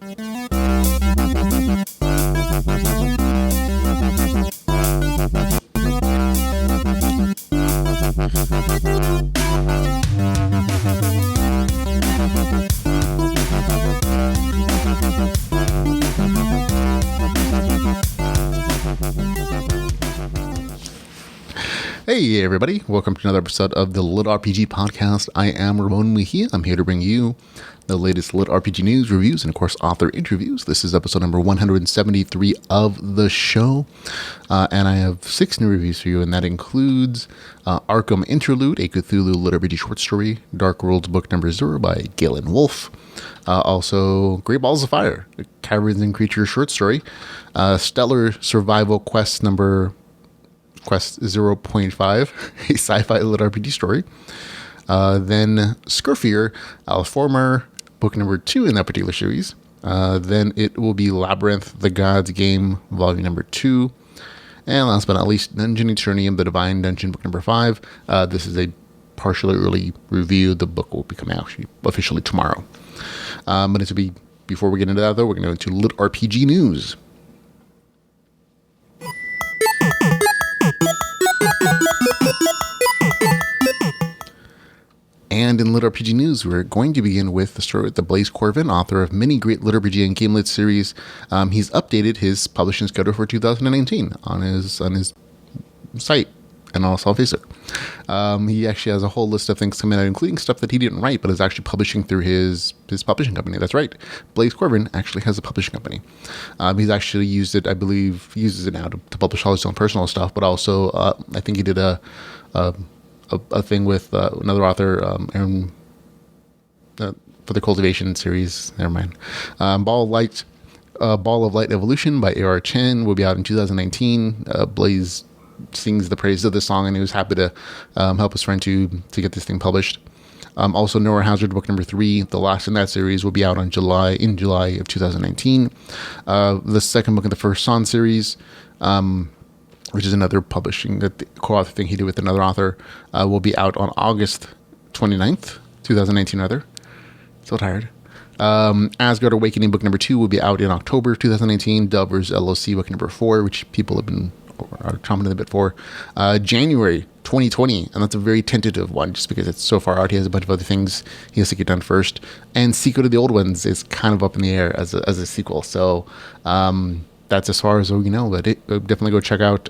Hey everybody, welcome to another episode of the LitRPG podcast. I am Ramon Mejia. I'm here to bring you the latest LitRPG news, reviews, and of course author interviews. This is episode number 173 of the show, and I have 6 new reviews for you, and that includes Arkham Interlude, a Cthulhu LitRPG short story, Darkworlds book number 0 by Galen Wolfe, also Great Balls of Fire, a Caverns and Creatures short story, Stellar Survival Quest 0.5, a sci-fi LitRPG story. Then Scurfifer, Alfarome, book number 2 in that particular series. Then it will be Labyrinth, The Gods Game, volume number 2. And last but not least, Dungeon Eternium, The Divine Dungeon, book number 5. This is a partially early review. The book will be coming out officially tomorrow. But it will be, before we get into that though, we're going to go into LitRPG news. And in LitRPG news, we're going to begin with the story with the Blaze Corvin, author of many great LitRPG and Gamelit series. He's updated his publishing schedule for 2019 on his site and also on Facebook. He actually has a whole list of things coming out, including stuff that he didn't write, but is actually publishing through his publishing company. That's right. Blaze Corvin actually has a publishing company. He's actually used it, I believe, uses it now to publish all his own personal stuff, but also I think he did a thing with another author, Aaron, for the Cultivation series. Never mind. Ball of Light Evolution by A.R. Chen will be out in 2019. Blaze sings the praise of this song, and he was happy to help his friend to get this thing published. Also, Nora Hazard, book number 3, the last in that series, will be out in July of 2019. The second book in the First Son series, which is another publishing co-author thing he did with another author, will be out on August 29th, 2019 rather. So tired. Asgard Awakening book number 2 will be out in October 2019. Delvers LOC book number 4, which people are commenting a bit for, January 2020, and that's a very tentative one just because it's so far out. He has a bunch of other things he has to get done first, and Secret of the Old Ones is kind of up in the air as a sequel. So that's as far as we know, but definitely go check out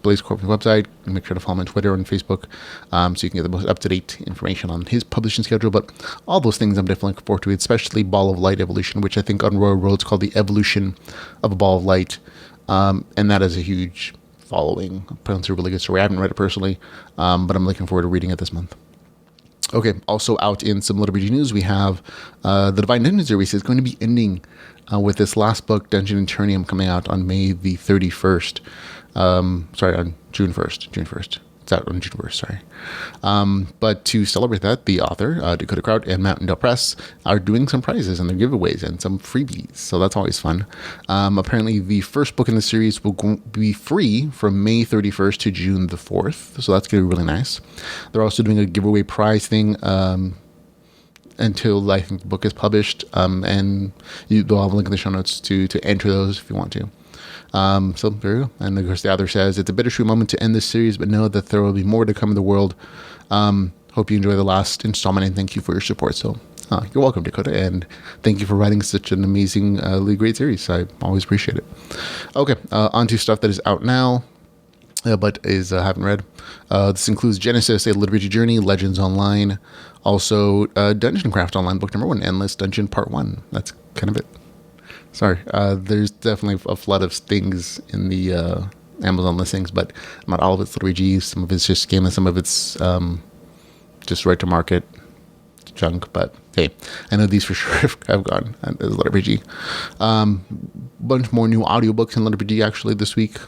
Blaze Corvin's website and make sure to follow him on Twitter and Facebook so you can get the most up-to-date information on his publishing schedule. But all those things I'm definitely looking forward to, especially Ball of Light Evolution, which I think on Royal Road's called the evolution of a Ball of Light. And that is a huge following. Apparently, it's a really good story. I haven't read it personally, but I'm looking forward to reading it this month. Okay, also out in some LitRPG news, we have the Divine Dungeon series is going to be ending with this last book, Dungeon Eternium, coming out on May the 31st. On June 1st. It's out on June 1st, sorry. But to celebrate that, the author, Dakota Kraut and Mountain Dell Press, are doing some prizes and their giveaways and some freebies. So that's always fun. Apparently, the first book in the series will be free from May 31st to June the 4th. So that's going to be really nice. They're also doing a giveaway prize thing until I think the book is published. And they'll have a link in the show notes to enter those if you want to. So there you go. And of course the author says, it's a bittersweet moment to end this series, but know that there will be more to come in the world. Hope you enjoy the last installment, and thank you for your support. So you're welcome, Dakota, and thank you for writing such an amazingly great series. I always appreciate it. Okay, on to stuff that is out now, but haven't read. This includes Genesis, a LitRPG Journey, Legends Online, also Dungeon Craft Online, book number 1, Endless Dungeon Part 1. That's kind of it. Sorry, there's definitely a flood of things in the Amazon listings, but not all of it's LitRPG. Some of it's just game, and some of it's just right to market junk. But hey, I know these for sure have gone as LitRPG. Bunch more new audiobooks in LitRPG actually this week,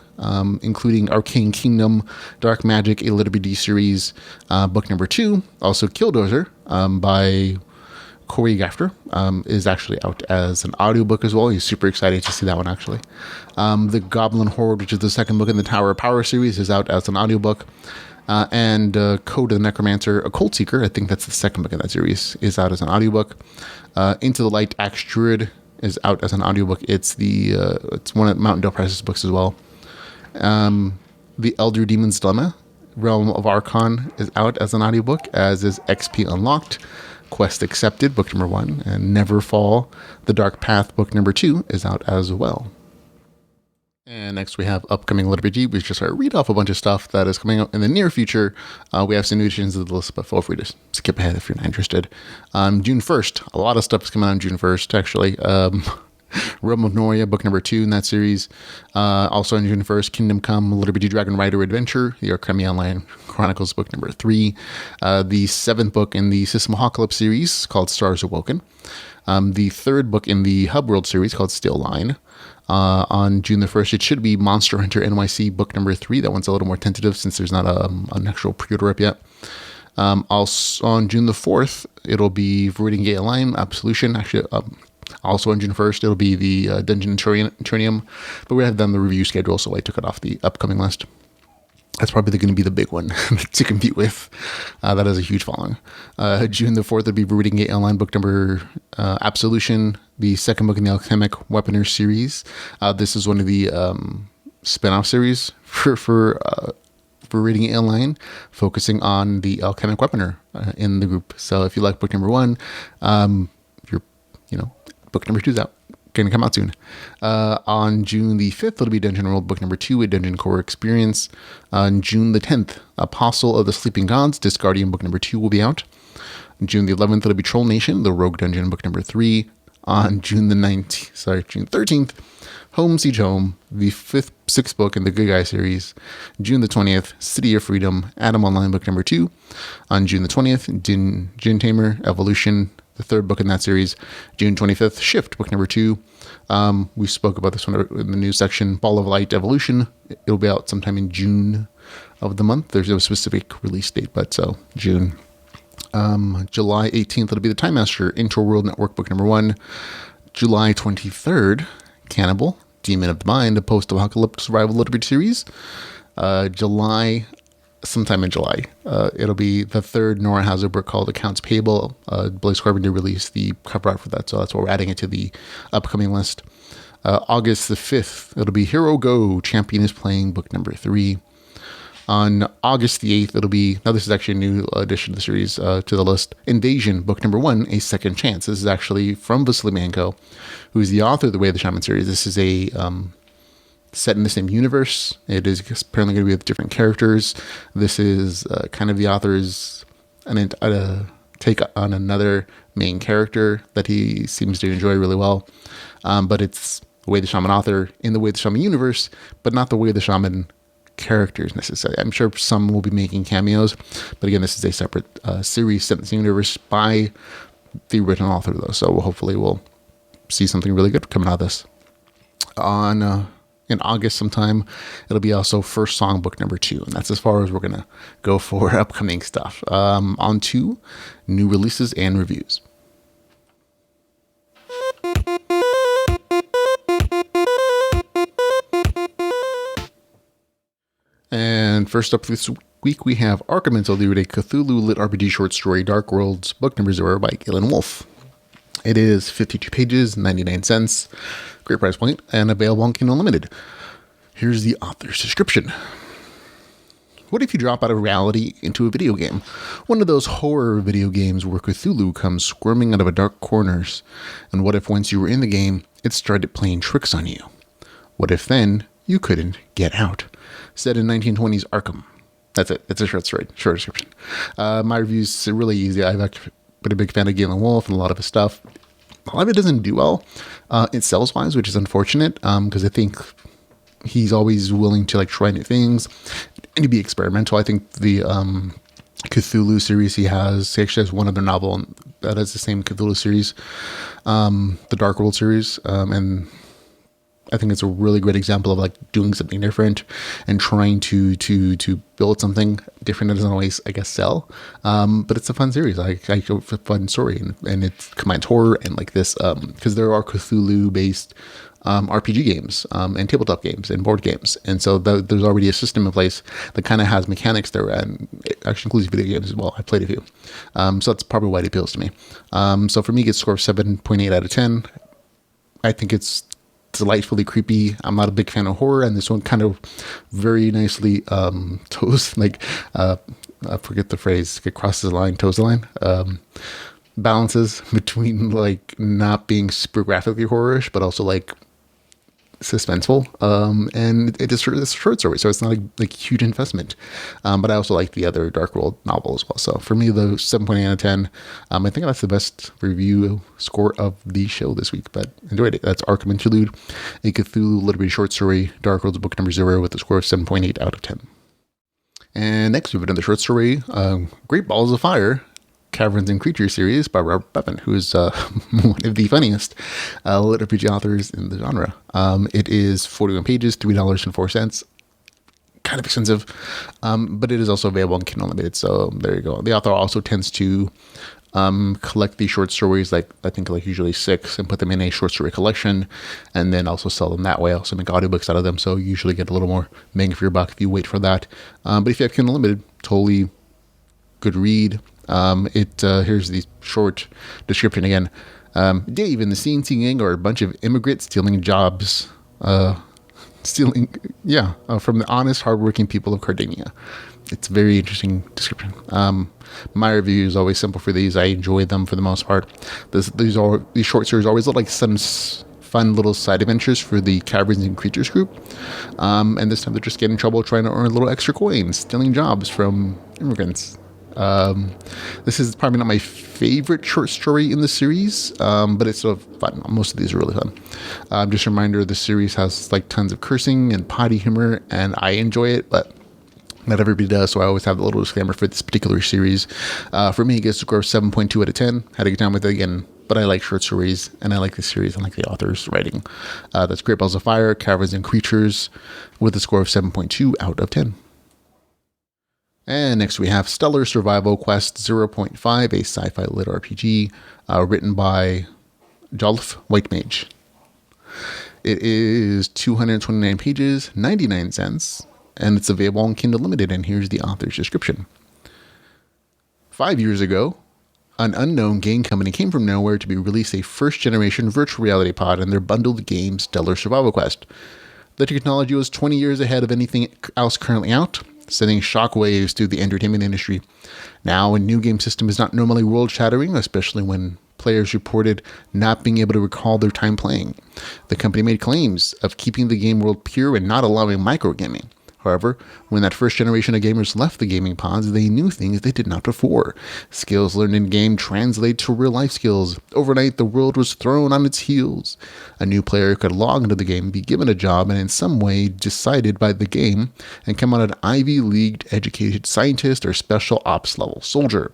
including Arcane Kingdom, Dark Magic, a LitRPG series, book number 2. Also Killdozer by Corey Gafter is actually out as an audiobook as well. He's super excited to see that one actually. The Goblin Horde, which is the second book in the Tower of Power series, is out as an audiobook. And Code of the Necromancer, Occult Seeker, I think that's the second book in that series, is out as an audiobook. Into the Light, Axe Druid, is out as an audiobook. It's it's one of Mountain Dale Press's books as well. The Elder Demon's Dilemma, Realm of Archon, is out as an audiobook, as is XP Unlocked, Quest Accepted, book number 1, and Never Fall, The Dark Path, book number 2, is out as well. And next we have upcoming LitRPG. We just read off a bunch of stuff that is coming out in the near future. We have some new additions to the list, but feel free to skip ahead if you're not interested. June 1st, a lot of stuff is coming out on June 1st, actually. Realm of Noria, book number 2 in that series. Also on June 1st, Kingdom Come, LitRPG Dragon Rider Adventure, the Arkham Online Chronicles, book number 3. The 7th book in the System Apocalypse series called Stars Awoken. The 3rd book in the Hub World series called Still Line. On June the 1st, it should be Monster Hunter NYC, book number 3. That one's a little more tentative since there's not an actual pre-order up yet. Also on June the 4th, it'll be Viridian Gate Online, Absolution. Actually, also on June 1st, it'll be the Dungeon Eternium, but we have done the review schedule, so I took it off the upcoming list. That's probably going to be the big one to compete with. That has a huge following. June the 4th would be Viridian Gate Online, book number Absolution, the 2nd book in the Alchemic Weaponer series. This is one of the spin-off series for Viridian Gate Online, focusing on the Alchemic Weaponer in the group. So if you like book number 1, book number 2 is out. Going to come out soon. On June the 5th, it'll be Dungeon World book number 2, a Dungeon Core Experience. On June the 10th, Apostle of the Sleeping Gods, Discardian book number 2 will be out. On June the 11th, it'll be Troll Nation, the Rogue Dungeon book number 3. On June 13th, Home Siege Home, the 6th book in the Good Guy series. June the 20th, City of Freedom, Adam Online book number 2. On June the 20th, Jin Tamer, Evolution, the 3rd book in that series. June 25th, Shift, book number 2. We spoke about this one in the news section. Ball of Light, Evolution. It'll be out sometime in June of the month. There's no specific release date, but so June. July 18th, it'll be the Time Master, Interworld Network, book number 1. July 23rd, Cannibal, Demon of the Mind, a post-apocalyptic survival LitRPG series. Sometime in July, it'll be the 3rd Nora Hauser book called Accounts Payable. Blaze Corbin did release the cover art for that, so that's why we're adding it to the upcoming list. August the 5th, it'll be Hero Go, Champion is Playing, book number 3. On August the 8th, it'll be, now this is actually a new addition to the series, to the list, Invasion, book number 1, A Second Chance. This is actually from Vasily Manko, who's the author of the Way of the Shaman series. This is a set in the same universe. It is apparently going to be with different characters. This is kind of the author's take on another main character that he seems to enjoy really well. But it's the Way the Shaman author in the Way the Shaman universe, but not the Way the Shaman characters necessarily. I'm sure some will be making cameos, but again, this is a separate series set in the same universe by the original author, though. So hopefully we'll see something really good coming out of this. In August sometime, it'll be also First Song book number 2, and that's as far as we're going to go for upcoming stuff. On to new releases and reviews. And first up this week, we have Arkham Interlude, a Cthulhu lit RPG short story, Darkworlds, book number 0 by Galen Wolfe. It is 52 pages, 99 cents, great price point, and available on Kindle Unlimited. Here's the author's description. What if you drop out of reality into a video game? One of those horror video games where Cthulhu comes squirming out of a dark corners. And what if once you were in the game, it started playing tricks on you? What if then you couldn't get out? Set in 1920s Arkham. That's it. It's a short story, short description. My review's really easy. I've actually been a big fan of Galen Wolfe and a lot of his stuff. A lot of it doesn't do well in sales-wise, which is unfortunate because I think he's always willing to try new things and to be experimental. I think the Cthulhu series he actually has one other novel that has the same Cthulhu series, the Darkworld series, and I think it's a really great example of doing something different and trying to build something different that doesn't always, I guess, sell. But it's a fun series. It's a fun story, and it combines horror and this because there are Cthulhu-based RPG games and tabletop games and board games, and so there's already a system in place that kind of has mechanics there, and it actually includes video games as well. I played a few, so that's probably why it appeals to me. So for me, it gets score of 7.8 out of 10. I think it's delightfully creepy. I'm not a big fan of horror, and this one kind of very nicely toes like I forget the phrase. It crosses the line, toes the line. Balances between like not being super graphically horrorish, but also like suspenseful. And it's a short story, so it's not like huge investment. But I also like the other Darkworld novel as well. So for me, the 7.8 out of 10. I think that's the best review score of the show this week. But enjoyed it. That's Arkham Interlude, a Cthulhu literary short story, Darkworlds book number 0, with a score of 7.8 out of 10. And next we have another short story, Great Balls of Fire, Caverns and Creatures series by Robert Bevan, who is one of the funniest LitRPG authors in the genre. It is 41 pages, $3.04. Kind of expensive, but it is also available on Kindle Unlimited, so there you go. The author also tends to collect these short stories, like I think like usually 6, and put them in a short story collection, and then also sell them that way. Also make audiobooks out of them, so you usually get a little more bang for your buck if you wait for that. But if you have Kindle Unlimited, totally good read. Here's the short description again. Dave and the CNC gang are a bunch of immigrants stealing jobs, from the honest, hardworking people of Cardinia. It's a very interesting description. My review is always simple for these. I enjoy them for the most part. These short stories always look like some fun little side adventures for the Caverns and Creatures group. And this time they're just getting in trouble trying to earn a little extra coins, stealing jobs from immigrants. This is probably not my favorite short story in the series, but it's sort of fun. Most of these are really fun. Just a reminder, the series has like tons of cursing and potty humor, and I enjoy it, but not everybody does, so I always have the little disclaimer for this particular series. For me, it gets a score of 7.2 out of 10. Had a good time with it again, but I like short stories, and I like the series, and I like the author's writing. That's Great Balls of Fire, Caverns and Creatures, with a score of 7.2 out of 10. And next we have Stellar Survival Quest 0.5, a sci-fi lit RPG written by Jolf Whitemage. It is 229 pages, 99 cents, and it's available on Kindle Limited, and here's the author's description. 5 years ago, an unknown game company came from nowhere to release a first-generation virtual reality pod in their bundled game Stellar Survival Quest. The technology was 20 years ahead of anything else currently out, sending shockwaves through the entertainment industry. Now, a new game system is not normally world-shattering, especially when players reported not being able to recall their time playing. The company made claims of keeping the game world pure and not allowing microgaming. However, when that first generation of gamers left the gaming pods, they knew things they did not before. Skills learned in-game translate to real-life skills. Overnight, the world was thrown on its heels. A new player could log into the game, be given a job, and in some way decided by the game, and come out an Ivy League educated scientist or special ops level soldier.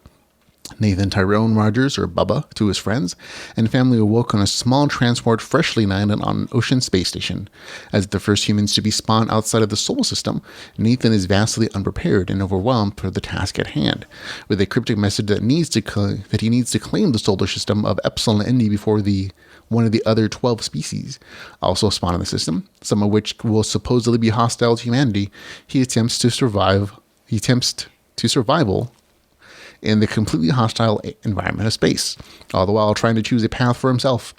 Nathan Tyrone Rogers, or Bubba, to his friends, and family awoke on a small transport freshly landed on an ocean space station. As the first humans to be spawned outside of the solar system, Nathan is vastly unprepared and overwhelmed for the task at hand, with a cryptic message that he needs to claim the solar system of Epsilon Indi before one of the other 12 species also spawn in the system, some of which will supposedly be hostile to humanity. He attempts to survival in the completely hostile environment of space, all the while trying to choose a path for himself,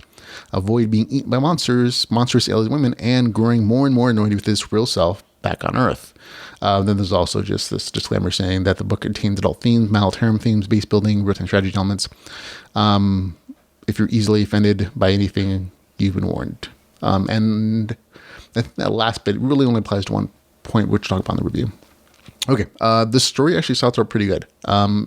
avoid being eaten by monstrous alien women, and growing more and more annoyed with his real self back on Earth. Then there's also just this disclaimer saying that the book contains adult themes, mild harem themes, base building, rhythm strategy elements. If you're easily offended by anything, you've been warned. And that last bit really only applies to one point, which I'll talk about in the review. Okay, the story actually starts out pretty good.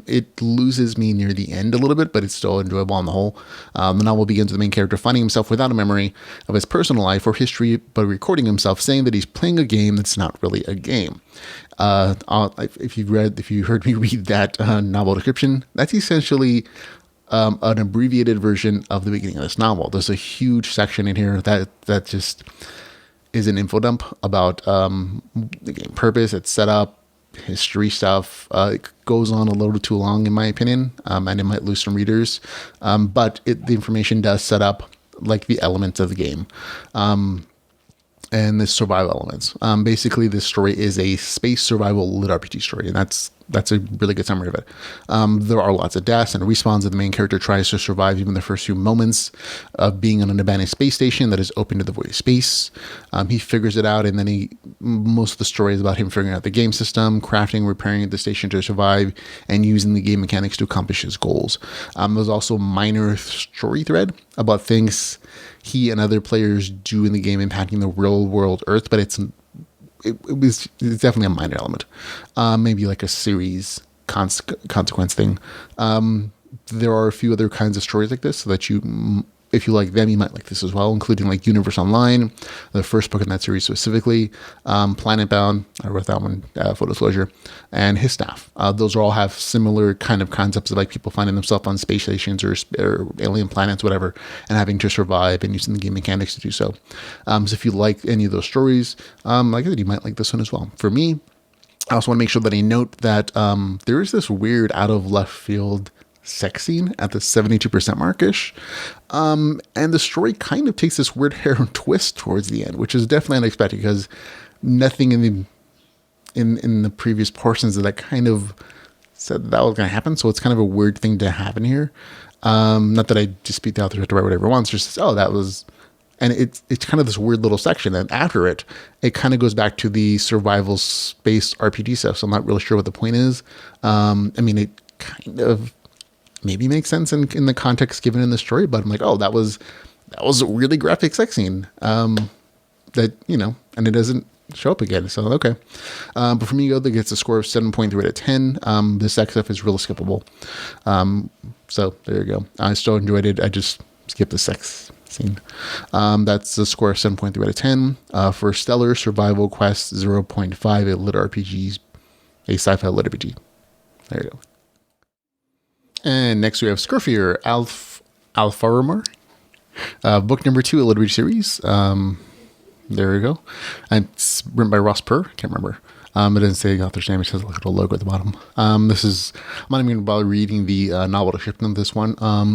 It loses me near the end a little bit, but it's still enjoyable on the whole. The novel begins with the main character finding himself without a memory of his personal life or history, but recording himself saying that he's playing a game that's not really a game. If you heard me read that novel description, that's essentially an abbreviated version of the beginning of this novel. There's a huge section in here that just is an info dump about the game purpose, its setup, history stuff. It goes on a little too long, in my opinion, and it might lose some readers. But the information does set up like the elements of the game, and the survival elements. Basically, this story is a space survival lit RPG story, and that's that's a really good summary of it. There are lots of deaths and respawns, and the main character tries to survive even the first few moments of being on an abandoned space station that is open to the void of space. He figures it out, and then most of the story is about him figuring out the game system, crafting, repairing the station to survive, and using the game mechanics to accomplish his goals. There's also a minor story thread about things he and other players do in the game impacting the real world Earth, but it's definitely a minor element. Maybe like a series consequence thing. There are a few other kinds of stories like this, so that if you like them, you might like this as well, including like Universe Online, the first book in that series specifically, Planet Bound, I wrote that one, full disclosure, and His Staff. Those all have similar kind of concepts of like people finding themselves on space stations or alien planets, whatever, and having to survive and using the game mechanics to do so. So if you like any of those stories, like I said, you might like this one as well. For me, I also want to make sure that I note that there is this weird out of left field sex scene at the 72% markish. And the story kind of takes this weird harem twist towards the end, which is definitely unexpected because nothing in the previous portions of that kind of said that was going to happen. So it's kind of a weird thing to happen here. Not that I dispute the author to write whatever he wants, just that was, and it's kind of this weird little section. And after it kind of goes back to the survival space RPG stuff. So I'm not really sure what the point is. It kind of maybe makes sense in the context given in the story, but I'm like, that was a really graphic sex scene. And it doesn't show up again. So, okay. But for me, that gets a score of 7.3 out of 10. The sex stuff is real skippable. So there you go. I still enjoyed it. I just skipped the sex scene. That's the score of 7.3 out of 10. For Stellar Survival Quest 0.5, a LitRPG, a sci-fi LitRPG. There you go. And next we have Scurfifer, Alfarome, book number 2, a LitRPG series. There we go. And it's written by Ross Purr. Can't remember. It doesn't say the author's name. It says a little logo at the bottom. I'm not even going to bother reading the novel description of this one.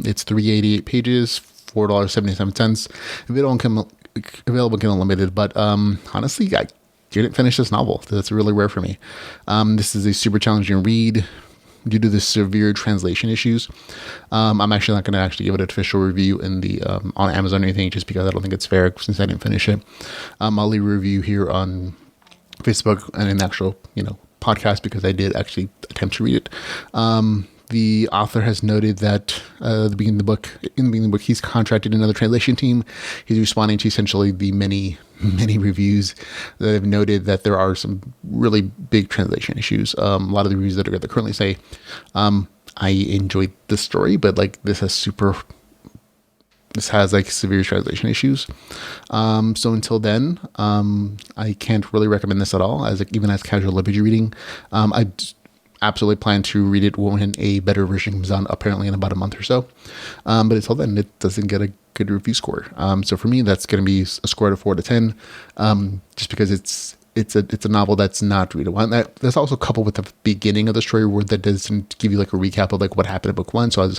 It's 388 pages, $4.77. Available and unlimited. But honestly, I didn't finish this novel. That's really rare for me. This is a super challenging read due to the severe translation issues. I'm actually not going to actually give it an official review in the on Amazon or anything, just because I don't think it's fair since I didn't finish it. I'll leave a review here on Facebook and an actual podcast, because I did actually attempt to read it. The author has noted that in the beginning of the book, he's contracted another translation team. He's responding to essentially the many reviews that have noted that there are some really big translation issues. A lot of the reviews that are currently say, I enjoyed the story, but like this has like severe translation issues. So until then, I can't really recommend this at all even as casual LitRPG reading. I absolutely plan to read it when a better version comes out, apparently in about a month or so. But until then, it doesn't get a good review score. So for me, that's going to be a score of 4 out of 10, just because it's a novel that's not readable. And that's also coupled with the beginning of the story where that doesn't give you like a recap of like what happened in book 1. So I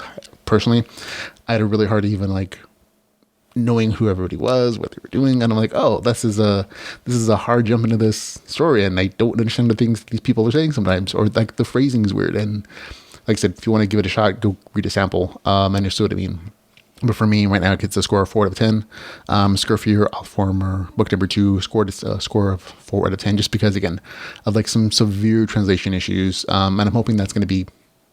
had a really hard even like knowing who everybody was, what they were doing, and I'm like, this is a hard jump into this story, and I don't understand the things these people are saying sometimes, or like the phrasing is weird. And like I said, if you want to give it a shot, go read a sample, and understand what I mean. But for me, right now, it gets a score of 4 out of 10. Scurfifer, Alfarome, book number 2, scored a score of 4 out of 10, just because, again, of like some severe translation issues, and I'm hoping that's going to be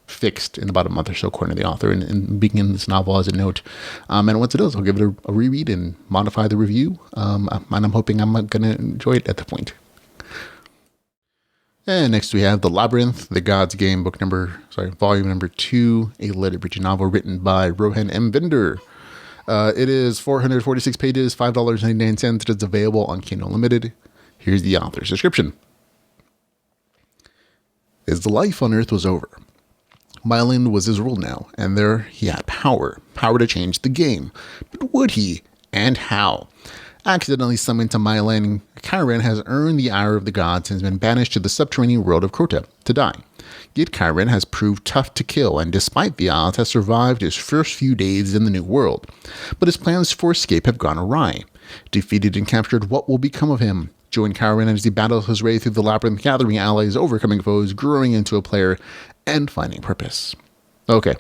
fixed in about a month or so, according to the author, and begin this novel as a note. And once it does, I'll give it a reread and modify the review. And I'm hoping I'm going to enjoy it at the point. And next we have The Labyrinth, The Gods Game, volume number 2, a LitRPG novel written by Rohan M. Bender. It is 446 pages, $5.99. It is available on Kindle Unlimited. Here's the author's description. As the life on Earth was over, Mylan was his rule now, and there he had power to change the game. But would he, and how? Accidentally summoned to Mylan, Chiron has earned the ire of the gods and has been banished to the subterranean world of Crota to die. Yet Chiron has proved tough to kill, and despite the odds has survived his first few days in the new world. But his plans for escape have gone awry. Defeated and captured, what will become of him? Join Cowran as he battles his way through the labyrinth, gathering allies, overcoming foes, growing into a player, and finding purpose. Okay.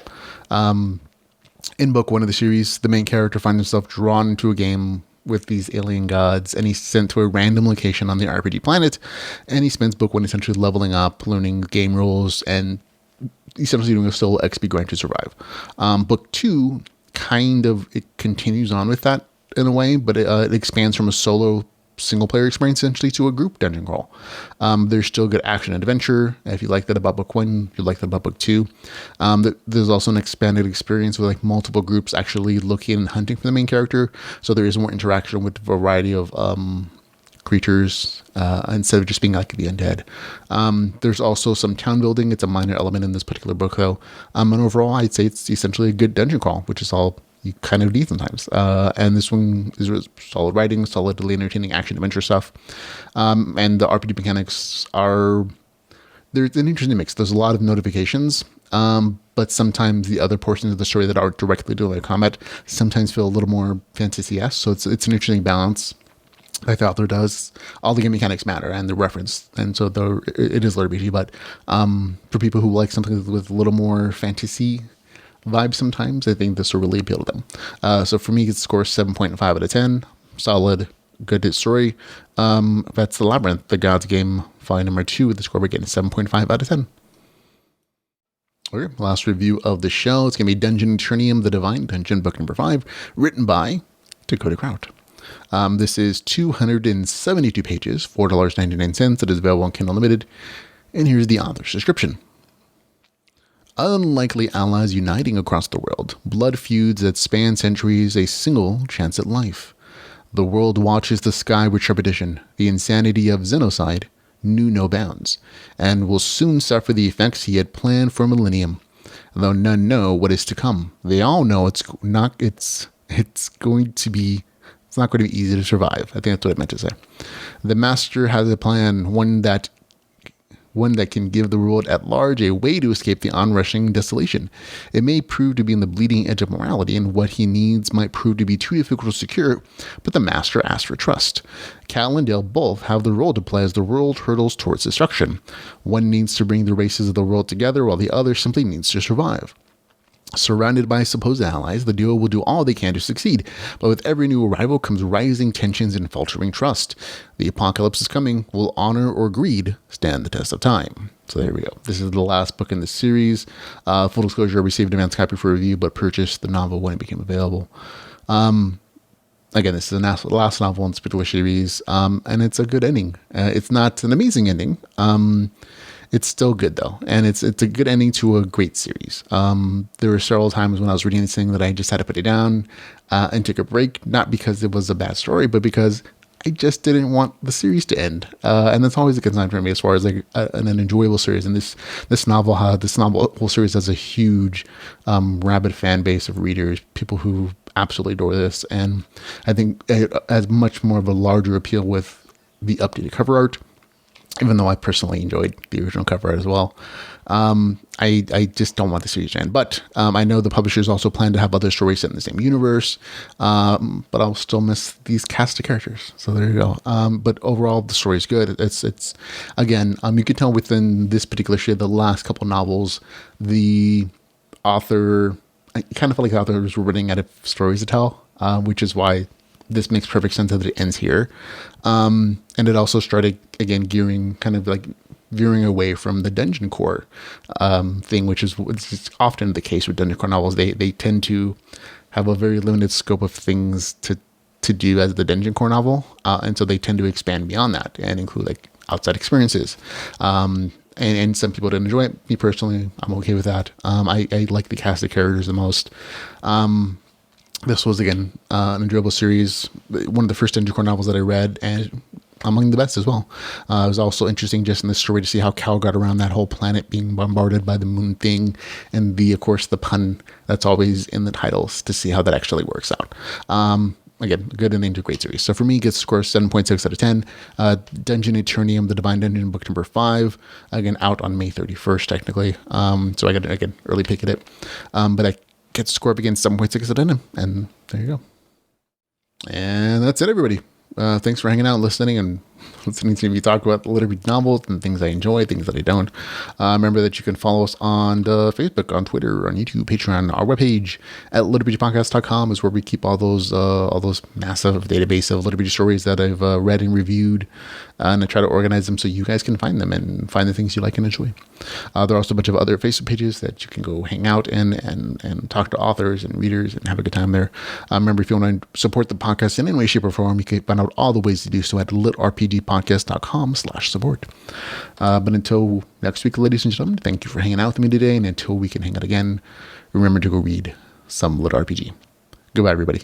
In book 1 of the series, the main character finds himself drawn into a game with these alien gods, and he's sent to a random location on the RPG planet, and he spends book 1 essentially leveling up, learning game rules, and essentially doing a solo XP grind to survive. Book 2 it continues on with that in a way, but it expands from a solo single player experience essentially to a group dungeon crawl. There's still good action and adventure. If you like that about book 1, you like that about book 2. There's also an expanded experience with like multiple groups actually looking and hunting for the main character. So there is more interaction with a variety of creatures instead of just being like the undead. There's also some town building. It's a minor element in this particular book though. And overall, I'd say it's essentially a good dungeon crawl, which is all you kind of need sometimes. And this one is solid writing, solidly entertaining action adventure stuff. And the RPG mechanics there's an interesting mix. There's a lot of notifications, but sometimes the other portions of the story that aren't directly doing like combat sometimes feel a little more fantasy-esque. So it's an interesting balance. Like the author does, all the game mechanics matter and the reference, and so it is LitRPG. But for people who like something with a little more fantasy vibe, sometimes I think this will really appeal to them. So for me, it scores 7.5 out of 10. Solid, good hit story. That's the Labyrinth, the Gods game, volume number 2. The score we're getting 7.5 out of 10. Okay, last review of the show. It's gonna be Dungeon Eternium, the Divine Dungeon, book number 5, written by Dakota Kraut. This is 272 pages, $4.99. It is available on Kindle Unlimited. And here's the author's description. Unlikely allies uniting across the world, blood feuds that span centuries, a single chance at life. The world watches the sky with trepidation. The insanity of Xenocide knew no bounds, and will soon suffer the effects he had planned for a millennium. Though none know what is to come, they all know it's not going to be easy to survive. I think that's what it meant to say. The master has a plan, one that can give the world at large a way to escape the onrushing desolation. It may prove to be on the bleeding edge of morality, and what he needs might prove to be too difficult to secure, but the master asks for trust. Cal and Dale both have the role to play as the world hurtles towards destruction. One needs to bring the races of the world together, while the other simply needs to survive. Surrounded by supposed allies, the duo will do all they can to succeed, but with every new arrival comes rising tensions and faltering trust. The apocalypse is coming. Will honor or greed stand the test of time? So there we go. This is the last book in the series. Full disclosure, I received an advance copy for review, but purchased the novel when it became available. Again, this is the last novel in this particular series, and it's a good ending. It's not an amazing ending. It's still good though, and it's a good ending to a great series. There were several times when I was reading this thing that I just had to put it down and take a break, not because it was a bad story, but because I just didn't want the series to end. And that's always a concern for me as far as like an enjoyable series. And this novel whole series has a huge rabid fan base of readers, people who absolutely adore this, and I think it has much more of a larger appeal with the updated cover art. Even though I personally enjoyed the original cover art as well. I just don't want the series to end. But I know the publishers also plan to have other stories set in the same universe. But I'll still miss these cast of characters. So there you go. But overall, the story is good. It's again, you can tell within this particular shade, the last couple novels, the author, I kind of felt like the authors were running out of stories to tell, which is why this makes perfect sense that it ends here. And it also started, again, veering away from the dungeon core thing, which is often the case with dungeon core novels. They tend to have a very limited scope of things to do as the dungeon core novel. And so they tend to expand beyond that and include like outside experiences. And some people didn't enjoy it. Me personally, I'm okay with that. I like the cast of characters the most. This was, again, an enjoyable series, one of the first dungeon core novels that I read, and among the best as well. It was also interesting just in this story to see how Cal got around that whole planet being bombarded by the moon thing, and of course, the pun that's always in the titles to see how that actually works out. Again, good ending to a great series. So for me, it gets scored 7.6 out of 10. Dungeon Eternium, the Divine Dungeon, book number 5. Again, out on May 31st, technically. So I got, again, early pick at it. But I get scored again 7.6 out of 10, and there you go. And that's it, everybody. Thanks for hanging out and listening and listening to me talk about the LitRPG novels and things I enjoy, things that I don't. Remember that you can follow us on Facebook, on Twitter, on YouTube, Patreon. Our webpage at litrpgpodcast.com is where we keep all those massive database of LitRPG stories that I've read and reviewed, and I try to organize them so you guys can find them and find the things you like and enjoy. There are also a bunch of other Facebook pages that you can go hang out in and talk to authors and readers and have a good time there. Remember, if you want to support the podcast in any way, shape, or form, you can find out all the ways to do so at litrpgpodcast.com/support. But until next week, ladies and gentlemen, thank you for hanging out with me today. And until we can hang out again, remember to go read some LitRPG. Goodbye, everybody.